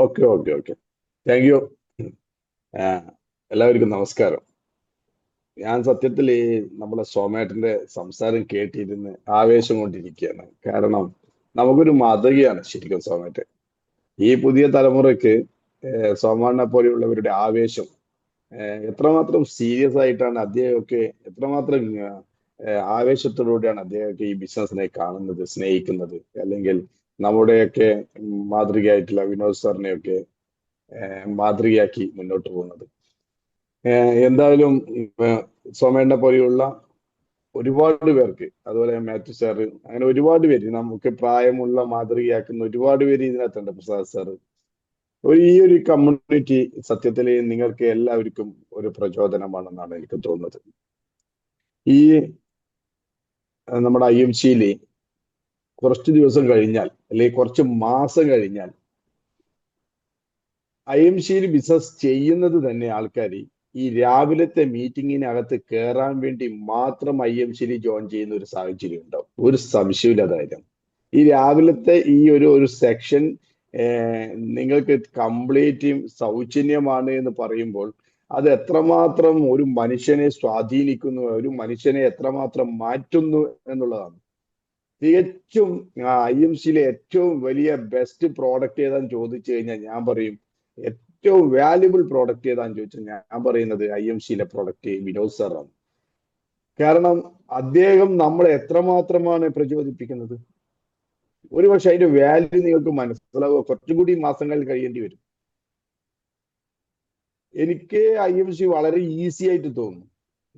Okay okay okay. Thank you. എല്ലാവർക്കും നമസ്കാരം. ഞാൻ സത്യത്തിൽ ഈ നമ്മുടെ സോമേട്ടന്റെ സംസാരം കേട്ടിരുന്ന് ആവേശം കൊണ്ടിരിക്കുകയാണ്. കാരണം നമുക്കൊരു മാതൃകയാണ് ശരിക്കും സോമേട്ടൻ. ഈ പുതിയ തലമുറയ്ക്ക് സോമാനെ പോലെയുള്ളവരുടെ ആവേശം എത്രമാത്രം സീരിയസ് ആയിട്ടാണ് അദ്ദേഹമൊക്കെ, എത്രമാത്രം ആവേശത്തോടുകൂടിയാണ് അദ്ദേഹമൊക്കെ ഈ ബിസിനസ്സിനെ കാണുന്നത്, സ്നേഹിക്കുന്നത്. അല്ലെങ്കിൽ നമ്മുടെയൊക്കെ മാതൃകയായിട്ടുള്ള വിനോദ് സാറിനെയൊക്കെ മാതൃകയാക്കി മുന്നോട്ട് പോകുന്നത്. എന്തായാലും സോമേണ്ണ പോലെയുള്ള ഒരുപാട് പേർക്ക്, അതുപോലെ മാത്യു സാറ്, അങ്ങനെ ഒരുപാട് പേര്, നമുക്ക് പ്രായമുള്ള മാതൃകയാക്കുന്ന ഒരുപാട് പേര് ഇതിനകത്തുണ്ട്. പ്രസാദ് സാറ്, ഈ ഒരു കമ്മ്യൂണിറ്റി സത്യത്തിൽ നിങ്ങൾക്ക് എല്ലാവർക്കും ഒരു പ്രചോദനമാണെന്നാണ് എനിക്ക് തോന്നുന്നത്. ഈ നമ്മുടെ IMC-യിൽ കുറച്ച് ദിവസം കഴിഞ്ഞാൽ, അല്ലെങ്കിൽ കുറച്ച് മാസം കഴിഞ്ഞാൽ, IMC-യിൽ ബിസിനസ് ചെയ്യുന്നത് തന്നെ ആൾക്കാർ ഈ രാവിലത്തെ മീറ്റിങ്ങിനകത്ത് കയറാൻ വേണ്ടി മാത്രം IMC-യിൽ ജോയിൻ ചെയ്യുന്ന ഒരു സാഹചര്യം ഉണ്ടാവും. ഒരു സംശയമില്ലാതായിരുന്നു. ഈ രാവിലത്തെ ഈ ഒരു സെക്ഷൻ നിങ്ങൾക്ക് കംപ്ലീറ്റ് സൗജന്യമാണ് എന്ന് പറയുമ്പോൾ അത് എത്രമാത്രം ഒരു മനുഷ്യനെ സ്വാധീനിക്കുന്നു, ഒരു മനുഷ്യനെ എത്രമാത്രം മാറ്റുന്നു എന്നുള്ളതാണ്. തികച്ചും IMC-യിലെ ഏറ്റവും വലിയ ബെസ്റ്റ് പ്രോഡക്റ്റ് ഏതാന്ന് ചോദിച്ചു കഴിഞ്ഞാൽ ഞാൻ പറയും, ഏറ്റവും വാല്യുബിൾ പ്രോഡക്റ്റ് ഏതാന്ന് ചോദിച്ചാൽ ഞാൻ പറയുന്നത് IMC-യിലെ പ്രോഡക്റ്റ് വിനോദ് സാറാണ്. കാരണം അദ്ദേഹം നമ്മളെ എത്രമാത്രമാണ് പ്രചോദിപ്പിക്കുന്നത്. ഒരു പക്ഷെ അതിന്റെ വാല്യൂ നിങ്ങൾക്ക് മനസ്സിലാവുക കുറച്ചുകൂടി മാസങ്ങൾ കഴിയേണ്ടി വരും. എനിക്ക് IMC വളരെ ഈസി ആയിട്ട് തോന്നുന്നു.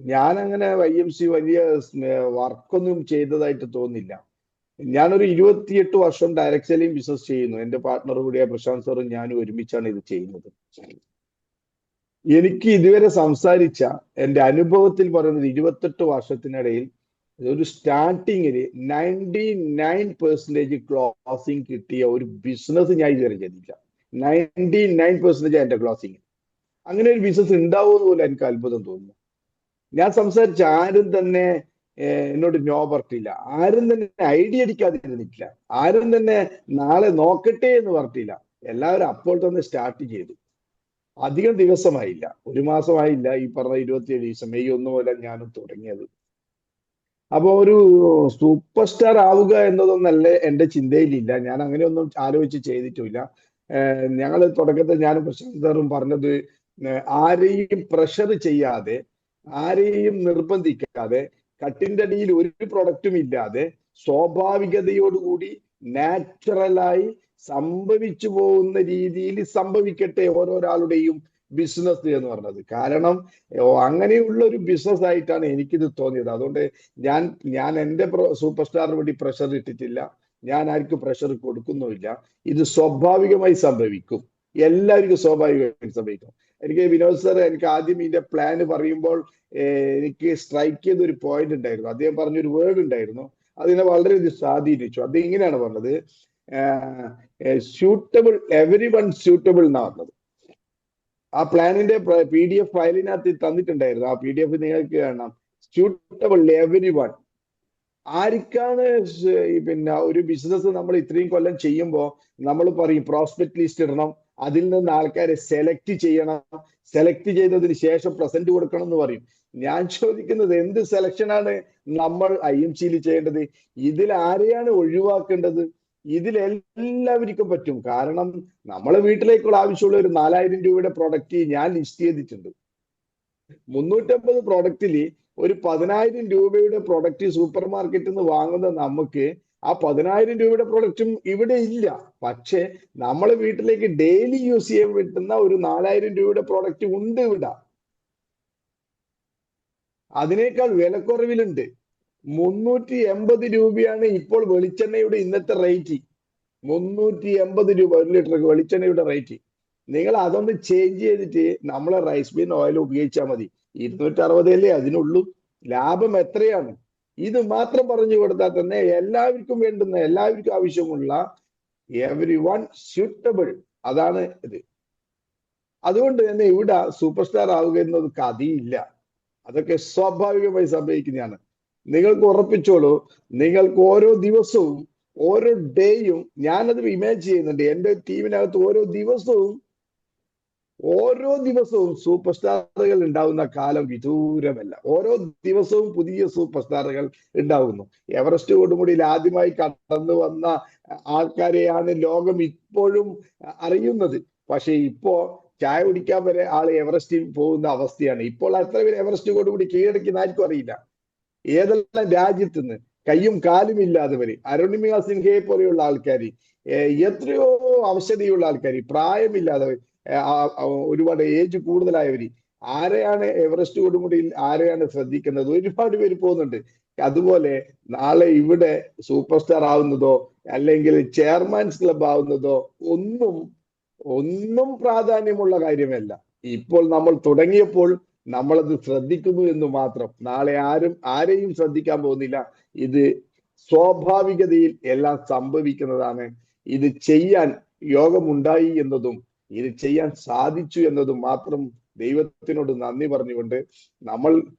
ഞാൻ അങ്ങനെ IMC വലിയ വർക്കൊന്നും ചെയ്തതായിട്ട് തോന്നില്ല. ഞാനൊരു 28 വർഷം ഡയറക്ട് സെല്ലിംഗ് ബിസിനസ് ചെയ്യുന്നു. എന്റെ പാർട്ട്ണർ കൂടിയ പ്രശാന്ത് സാറും ഞാനും ഒരുമിച്ചാണ് ഇത് ചെയ്യുന്നത്. എനിക്ക് ഇതുവരെ സംസാരിച്ച എന്റെ അനുഭവത്തിൽ പറയുന്നത് 28 വർഷത്തിനിടയിൽ ഒരു സ്റ്റാർട്ടിങ്ങിൽ 99% ക്ലോസിംഗ് കിട്ടിയ ഒരു ബിസിനസ് ഞാൻ ഇതുവരെ ചെയ്തില്ല. 99% എന്റെ ക്ലോസിംഗ്. അങ്ങനെ ഒരു ബിസിനസ് ഉണ്ടാവുമെന്ന് പോലും എനിക്ക് അത്ഭുതം തോന്നുന്നു. ഞാൻ സംസാരിച്ച ആരും തന്നെ എന്നോട് നോ പറഞ്ഞില്ല, ആരും തന്നെ ഐഡിയ അടിക്കാതിരുന്നിട്ടില്ല, ആരും തന്നെ നാളെ നോക്കട്ടെ എന്ന് പറഞ്ഞിട്ടില്ല. എല്ലാവരും അപ്പോൾ തന്നെ സ്റ്റാർട്ട് ചെയ്തു. അധികം ദിവസമായില്ല, ഒരു മാസമായില്ല, ഈ പറഞ്ഞ 27 ദിവസം, മെയ് 1 മുതൽ ഞാനും തുടങ്ങിയത്. അപ്പൊ ഒരു സൂപ്പർ സ്റ്റാർ ആവുക എന്നതൊന്നല്ല എന്റെ ചിന്തയിലില്ല. ഞാൻ അങ്ങനെയൊന്നും ആലോചിച്ച് ചെയ്തിട്ടില്ല. ഞങ്ങൾ തുടക്കത്തിൽ ഞാനും പ്രശാന്ത് സാറും പറഞ്ഞത്, ആരെയും പ്രഷർ ചെയ്യാതെ, ആരെയും നിർബന്ധിക്കാതെ, കട്ടിന്റെ അടിയിൽ ഒരു പ്രൊഡക്റ്റും ഇല്ലാതെ സ്വാഭാവികതയോടുകൂടി നാച്ചുറലായി സംഭവിച്ചു പോകുന്ന രീതിയിൽ സംഭവിക്കട്ടെ ഓരോരാളുടെയും ബിസിനസ് എന്ന് പറഞ്ഞത്. കാരണം അങ്ങനെയുള്ള ഒരു ബിസിനസ് ആയിട്ടാണ് എനിക്കിത് തോന്നിയത്. അതുകൊണ്ട് ഞാൻ എന്റെ സൂപ്പർ സ്റ്റാറിന് വേണ്ടി പ്രഷർ ഇട്ടിട്ടില്ല, ഞാൻ ആർക്കും പ്രഷർ കൊടുക്കുന്നുമില്ല. ഇത് സ്വാഭാവികമായി സംഭവിക്കും, എല്ലാവർക്കും സ്വാഭാവികമായി സംഭവിക്കും. എനിക്ക് വിനോദ് സാർ എനിക്ക് ആദ്യം ഇതിന്റെ പ്ലാന് പറയുമ്പോൾ എനിക്ക് സ്ട്രൈക്ക് ചെയ്ത ഒരു പോയിന്റ് ഉണ്ടായിരുന്നു. അദ്ദേഹം പറഞ്ഞൊരു വേർഡ് ഉണ്ടായിരുന്നു, അതിനെ വളരെയധികം സ്വാധീനിച്ചു. അത് ഇങ്ങനെയാണ് പറഞ്ഞത്, സ്യൂട്ടബിൾ, എവരി വൺ സ്യൂട്ടബിൾ എന്നാ പറഞ്ഞത്. ആ പ്ലാനിന്റെ PDF ഫയലിനകത്ത് തന്നിട്ടുണ്ടായിരുന്നു. ആ PDF നിങ്ങൾക്ക് കാണാം. Suitable every one. ആർക്കാണ് പിന്നെ ഒരു ബിസിനസ് നമ്മൾ ഇത്രയും കൊല്ലം ചെയ്യുമ്പോൾ നമ്മൾ പറയും പ്രോസ്പെക്ട് ലിസ്റ്റ് ഇടണം, അതിൽ നിന്ന് ആൾക്കാരെ സെലക്ട് ചെയ്യണം, സെലക്ട് ചെയ്തതിന് ശേഷം പ്രസന്റ് കൊടുക്കണം എന്ന് പറയും. ഞാൻ ചോദിക്കുന്നത്, എന്ത് സെലക്ഷനാണ് നമ്മൾ IMC-യിൽ ചെയ്യേണ്ടത്? ഇതിൽ ആരെയാണ് ഒഴിവാക്കേണ്ടത്? ഇതിലെല്ലാവർക്കും പറ്റും. കാരണം നമ്മളെ വീട്ടിലേക്കുള്ള ആവശ്യമുള്ള ഒരു 4000 രൂപയുടെ പ്രൊഡക്റ്റ് ഞാൻ ലിസ്റ്റ് ചെയ്തിട്ടുണ്ട്. 350 പ്രോഡക്റ്റിൽ ഒരു 10,000 രൂപയുടെ പ്രൊഡക്റ്റ് സൂപ്പർ മാർക്കറ്റിൽ നിന്ന് വാങ്ങുന്ന നമുക്ക് ആ 10,000 രൂപയുടെ പ്രൊഡക്റ്റും ഇവിടെ ഇല്ല. പക്ഷെ നമ്മളെ വീട്ടിലേക്ക് ഡെയിലി യൂസ് ചെയ്യാൻ പറ്റുന്ന ഒരു 4,000 രൂപയുടെ പ്രൊഡക്റ്റ് ഉണ്ട് ഇവിടെ. അതിനേക്കാൾ വിലക്കുറവിലുണ്ട്. 380 രൂപയാണ് ഇപ്പോൾ വെളിച്ചെണ്ണയുടെ ഇന്നത്തെ റേറ്റ്. 380 രൂപ 1 ലിറ്റർ വെളിച്ചെണ്ണയുടെ റേറ്റ്. നിങ്ങൾ അതൊന്ന് ചേഞ്ച് ചെയ്തിട്ട് നമ്മളെ റൈസ് ബീൻ ഓയിൽ ഉപയോഗിച്ചാൽ മതി. 260 അല്ലേ അതിനുള്ളൂ. ലാഭം എത്രയാണ്? ഇത് മാത്രം പറഞ്ഞു കൊടുത്താൽ തന്നെ എല്ലാവർക്കും വേണ്ടുന്ന, എല്ലാവർക്കും ആവശ്യമുള്ള എവരി വൺ സ്യൂട്ടബിൾ, അതാണ് ഇത്. അതുകൊണ്ട് തന്നെ ഇവിടെ സൂപ്പർ സ്റ്റാർ ആവുക എന്നത് കഥയില്ല, അതൊക്കെ സ്വാഭാവികമായി സംഭവിക്കുന്നതാണ്. നിങ്ങൾക്ക് ഉറപ്പിച്ചോളൂ, നിങ്ങൾക്ക് ഓരോ ദിവസവും ഓരോ ഡേയും ഞാനത് ഇമാജിൻ ചെയ്യുന്നുണ്ട്. എന്റെ ടീമിനകത്ത് ഓരോ ദിവസവും സൂപ്പർ സ്റ്റാറുകൾ ഉണ്ടാവുന്ന കാലം വിദൂരമല്ല. ഓരോ ദിവസവും പുതിയ സൂപ്പർ സ്റ്റാറുകൾ ഉണ്ടാവുന്നു. എവറസ്റ്റ് കൊടുമുടിയിൽ ആദ്യമായി കടന്നു വന്ന ആൾക്കാരെയാണ് ലോകം ഇപ്പോഴും അറിയുന്നത്. പക്ഷെ ഇപ്പോ ചായ കുടിക്കാൻ വരെ ആള് എവറസ്റ്റിൽ പോകുന്ന അവസ്ഥയാണ്. ഇപ്പോൾ എത്ര പേര് എവറസ്റ്റ് കൊടുമുടി കീഴടക്കിയെന്ന് ആർക്കും അറിയില്ല. ഏതെല്ലാം രാജ്യത്ത് നിന്ന് കയ്യും കാലും ഇല്ലാത്തവര്, അരുണിമ സിൻഹയെ പോലെയുള്ള ആൾക്കാർ, എത്രയോ അവശതയുള്ള ആൾക്കാർ, പ്രായമില്ലാത്തവർ, ഒരുപാട് ഏജ് കൂടുതലായവര്, ആരെയാണ് എവറസ്റ്റ് കൊടുമുടിയിൽ ആരെയാണ് ശ്രദ്ധിക്കുന്നത്? ഒരുപാട് പേര് പോകുന്നുണ്ട്. അതുപോലെ നാളെ ഇവിടെ സൂപ്പർ സ്റ്റാർ ആവുന്നതോ അല്ലെങ്കിൽ ചെയർമാൻസ് ക്ലബ് ആവുന്നതോ ഒന്നും ഒന്നും പ്രാധാന്യമുള്ള കാര്യമല്ല. ഇപ്പോൾ നമ്മൾ തുടങ്ങിയപ്പോൾ നമ്മളത് ശ്രദ്ധിക്കുന്നു എന്ന് മാത്രം. നാളെ ആരെയും ശ്രദ്ധിക്കാൻ പോകുന്നില്ല. ഇത് സ്വാഭാവികതയിൽ എല്ലാം സംഭവിക്കുന്നതാണ്. ഇത് ചെയ്യാൻ യോഗമുണ്ടായി എന്നതും ഇത് ചെയ്യാൻ സാധിച്ചു എന്നതും മാത്രം ദൈവത്തിനോട് നന്ദി പറഞ്ഞുകൊണ്ട്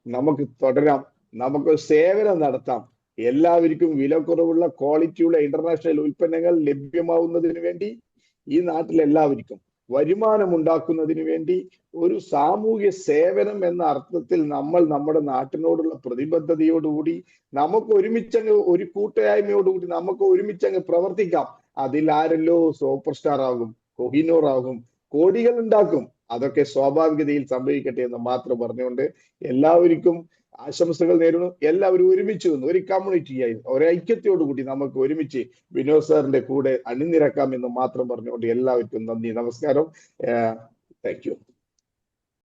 നമുക്ക് തുടരാം. നമുക്ക് സേവനം നടത്താം. എല്ലാവർക്കും വിലക്കുറവുള്ള ക്വാളിറ്റിയുള്ള ഇന്റർനാഷണൽ ഉൽപ്പന്നങ്ങൾ ലഭ്യമാവുന്നതിന് വേണ്ടി ഈ നാട്ടിൽ എല്ലാവർക്കും വരുമാനം ഉണ്ടാക്കുന്നതിന് വേണ്ടി ഒരു സാമൂഹ്യ സേവനം എന്ന അർത്ഥത്തിൽ നമ്മൾ നമ്മുടെ നാട്ടിനോടുള്ള പ്രതിബദ്ധതയോടുകൂടി നമുക്ക് ഒരുമിച്ചങ്ങ് ഒരു കൂട്ടായ്മയോടുകൂടി നമുക്ക് ഒരുമിച്ചങ്ങ് പ്രവർത്തിക്കാം. അതിൽ ആരെല്ലോ സൂപ്പർ സ്റ്റാർ ആകും, കൊഹിനൂർ ആകും, കോടികൾ ഉണ്ടാക്കും. അതൊക്കെ സ്വാഭാവികതയിൽ സംഭവിക്കട്ടെ എന്ന് മാത്രം പറഞ്ഞുകൊണ്ട് എല്ലാവർക്കും ആശംസകൾ നേരുന്നു. എല്ലാവരും ഒരുമിച്ച് നിന്ന് ഒരു കമ്മ്യൂണിറ്റിയായി ഒരു ഐക്യത്തോടുകൂടി നമുക്ക് ഒരുമിച്ച് വിനോദ് സാറിന്റെ കൂടെ അണിനിരക്കാം എന്ന് മാത്രം പറഞ്ഞുകൊണ്ട് എല്ലാവർക്കും നന്ദി, നമസ്കാരം. Thank you.